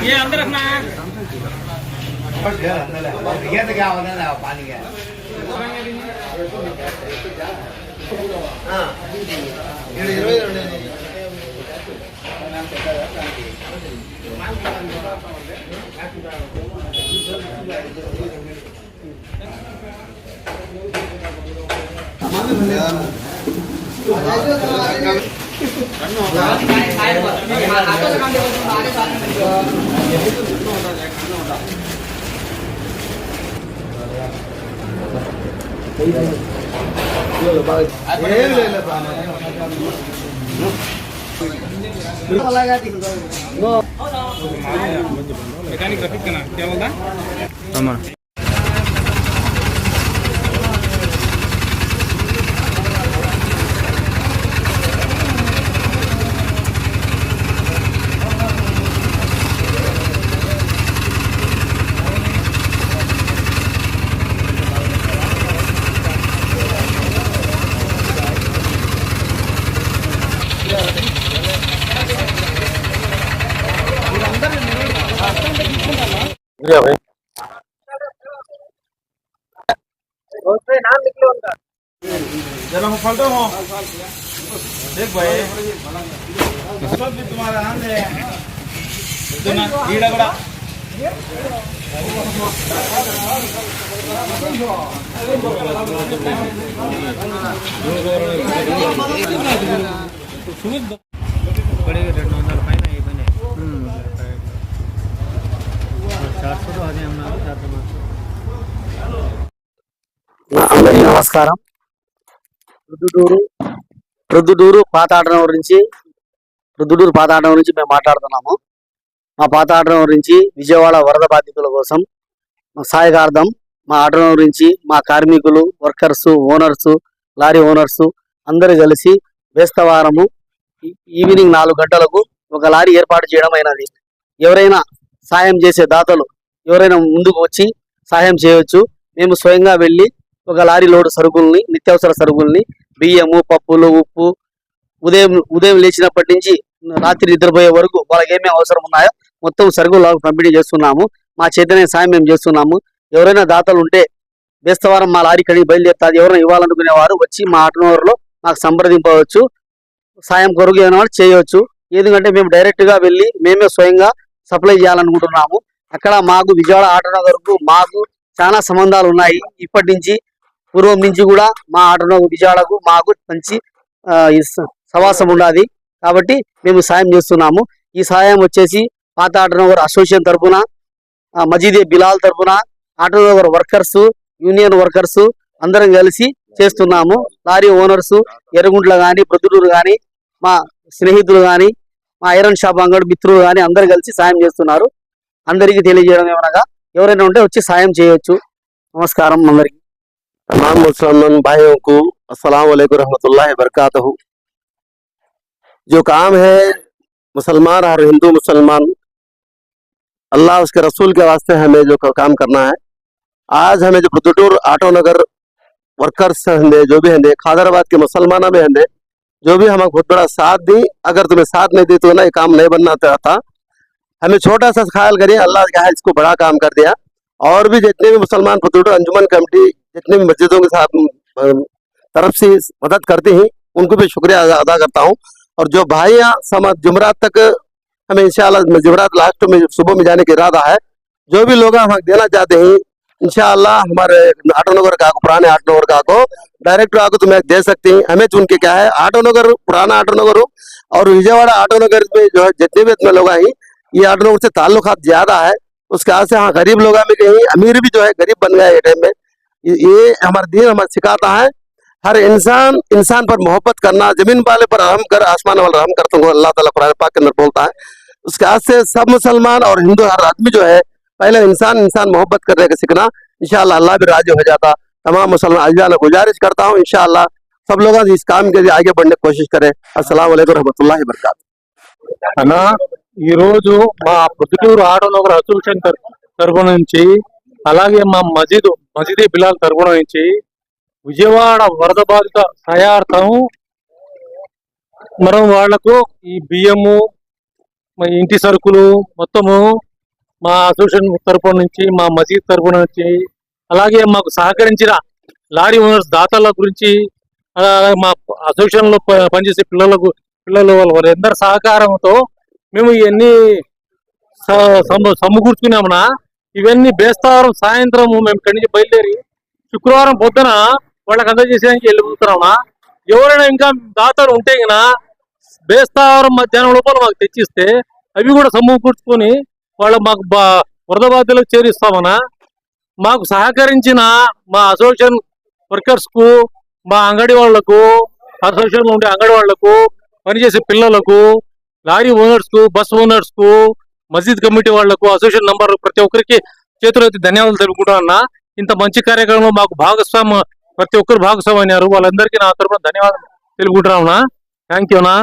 ये अंदर रखना है। ये तो क्या होता है पानी का। हाँ मैकेनिक रफीक का ना क्या बोलता है? नाम निकलो उनका जरा हम पलटो हो देख भाई सब भी तुम्हारा हाथ है तो ना कीड़ा बड़ा बड़े 200 పైన అయిపోయినాయి 400 అదే అన్నారు 400 అందరికీ నమస్కారం. ప్రొద్దుటూరు పాత ఆటనగర్ నుంచి మేము మాట్లాడుతున్నాము. మా పాత ఆటనగర్ నుంచి విజయవాడ వరద బాధితుల కోసం సహాయకార్థం మా ఆటనగర్ నుంచి మా కార్మికులు, వర్కర్స్, ఓనర్స్, లారీ ఓనర్స్ అందరూ కలిసి బేస్తవారము ఈవినింగ్ 4 గంటలకు ఒక లారీ ఏర్పాటు చేయడం అయినది. ఎవరైనా సాయం చేసే దాతలు ఎవరైనా ముందుకు వచ్చి సాయం చేయవచ్చు. మేము స్వయంగా వెళ్ళి ఒక లారీ లోడు సరుకుల్ని, నిత్యావసర సరుకుల్ని, బియ్యము, పప్పులు, ఉప్పు ఉదయం లేచినప్పటి నుంచి రాత్రి నిద్రపోయే వరకు వాళ్ళకి ఏమేమి అవసరం ఉన్నాయో మొత్తం సరుకులు పంపిణీ చేస్తున్నాము. మా చేతనే సాయం మేము చేస్తున్నాము. ఎవరైనా దాతలు ఉంటే బేస్తవారం మా లారీ కడిగి బయలుదేరుతుంది. ఎవరైనా ఇవ్వాలనుకునేవారు వచ్చి మా ఆటోనగర్లో మాకు సంప్రదింపవచ్చు. సాయం కొరకు ఏమైనా చేయవచ్చు. ఎందుకంటే మేము డైరెక్ట్గా వెళ్ళి మేమే స్వయంగా సప్లై చేయాలనుకుంటున్నాము. అక్కడ మాకు విజయవాడ ఆటోనగర్కు మాకు చాలా సంబంధాలు ఉన్నాయి. ఇప్పటి నుంచి పూర్వం నుంచి కూడా మా ఆటోనగర్ విజయవాడకు మాకు మంచి సవాసం ఉన్నది. కాబట్టి మేము సాయం చేస్తున్నాము. ఈ సాయం వచ్చేసి పాత ఆటోనగర్ అసోసియేషన్ తరఫున, మజీదే బిలాల్ తరఫున, ఆటోనగర్ వర్కర్స్, యూనియన్ వర్కర్స్ అందరం కలిసి చేస్తున్నాము. లారీ ఓనర్స్ ఎర్రగుంట్ల కానీ, ప్రొద్దుటూరు కానీ, మా స్నేహితులు కానీ, మా ఐరన్ షాప్ అంగడి మిత్రులు కానీ అందరు కలిసి సాయం చేస్తున్నారు. అందరికీ తెలియజేయడం ఏమనగా ఎవరైనా ఉంటే వచ్చి సాయం చేయొచ్చు. నమస్కారం అందరికి. तमाम मुसलमान भाइयों को अस्सलाम वालेकुम रहमतुल्लाहि बरकातहू। जो काम है मुसलमान और हिंदू मुसलमान अल्लाह उसके रसूल के वास्ते हमें जो काम करना है। आज हमें जो प्रొద్దుటూరు आटोनगर वर्कर्स हैं जो भी हैं खादराबाद के मुसलमाना में हैं जो भी हमें बहुत बड़ा साथ दी। अगर तुम्हें साथ नहीं दी तो ना ये काम नहीं बनना था। हमें छोटा सा ख्याल करिए, अल्लाह क्या है इसको बड़ा काम कर दिया। और भी जितने भी मुसलमान प्रొద్దుటూరు अंजुमन कमेटी जितने भी मस्जिदों के साथ तरफ से मदद करते हैं उनको भी शुक्रिया अदा करता हूँ। और जो भाइयाँ जुमरात तक हमें इंशाअल्लाह जुमरात लास्ट में सुबह में जाने का इरादा है। जो भी लोग हम देना चाहते हैं इंशाअल्लाह हमारे आटोनगर का पुराने आटोनगर का को डायरेक्ट आको तुम्हें दे सकते हैं। हमें चुन के क्या है आटोनगर पुराना आटोनगर और विजयवाड़ा आटोनगर में जो है जितने भी इतने लोग हैं ये आटोनगर से ताल्लुकात ज्यादा है। उसके आज से हाँ गरीब लोग में कहीं अमीर भी जो है गरीब बन गया ये टाइम में। ये हमारा दीन हमें सिखाता है हर इंसान पर मोहब्बत करना, जमीन वाले पर रहम कर आसमान वाले रहम करते हैं अल्लाह ताला कुरान पाक के अंदर बोलता है। उसके आज से सब मुसलमान और हिंदू हर आदमी जो है पहले इंसान मोहब्बत करने का सीखना। इंशाअल्लाह अल्लाह भी राजी हो जाता। तमाम मुसलमान अल्लाह ने गुजारिश करता हूँ इंशाअल्लाह सब लोग इस काम के लिए आगे बढ़ने की कोशिश करें। अस्सलाम वालेकुम रहमतुल्लाहि बरकातहू। అన్నా ఈరోజు మా ప్రొద్దుటూరు ఆటోనగర్ అసోసియేషన్ తరఫు నుంచి అలాగే మా మజీదే బిలాల్ తరఫున నుంచి విజయవాడ వరద బాధిత సహాయార్థం మనం వాళ్లకు ఈ బియ్యము ఇంటి సరుకులు మొత్తము మా అసోసియేషన్ తరపున నుంచి, మా మసీద్ తరపున నుంచి, అలాగే మాకు సహకరించిన లారీ ఓనర్స్ దాతల గురించి, అలాగే మా అసోసియేషన్ లో పనిచేసే పిల్లలు వాళ్ళందరి సహకారంతో మేము ఇవన్నీ సమకూర్చుకున్నామునా. ఇవన్నీ బేస్తవారం సాయంత్రం మేము ఇక్కడి నుంచి బయలుదేరి శుక్రవారం పొద్దున వాళ్ళకి అందజేసేదానికి వెళ్ళిపోతున్నామునా. ఎవరైనా ఇంకా దాతలు ఉంటే గినా బేస్తవారం మధ్యాహ్నం లోపల మాకు తెచ్చిస్తే అవి కూడా సమకూర్చుకొని మాకు వరద బాధితులకు చేరిస్తామన్నా. మాకు సహకరించిన మా అసోసియేషన్ వర్కర్స్ కు, మా అంగడి వాళ్లకు, అసోసియేషన్ లో ఉండే అంగడి వాళ్లకు, పనిచేసే పిల్లలకు, లారీ ఓనర్స్ కు, బస్ ఓనర్స్ కు, మసీద్ కమిటీ వాళ్లకు, అసోసియేషన్ నంబర్ ప్రతి ఒక్కరికి చేతులైతే ధన్యవాదాలు తెలుపుకుంటున్నా. ఇంత మంచి కార్యక్రమంలో మాకు ప్రతి ఒక్కరు భాగస్వామి అయినారు. వాళ్ళందరికీ నా తరపున ధన్యవాదాలు తెలుపుకుంటున్నా. థ్యాంక్ యూ నా.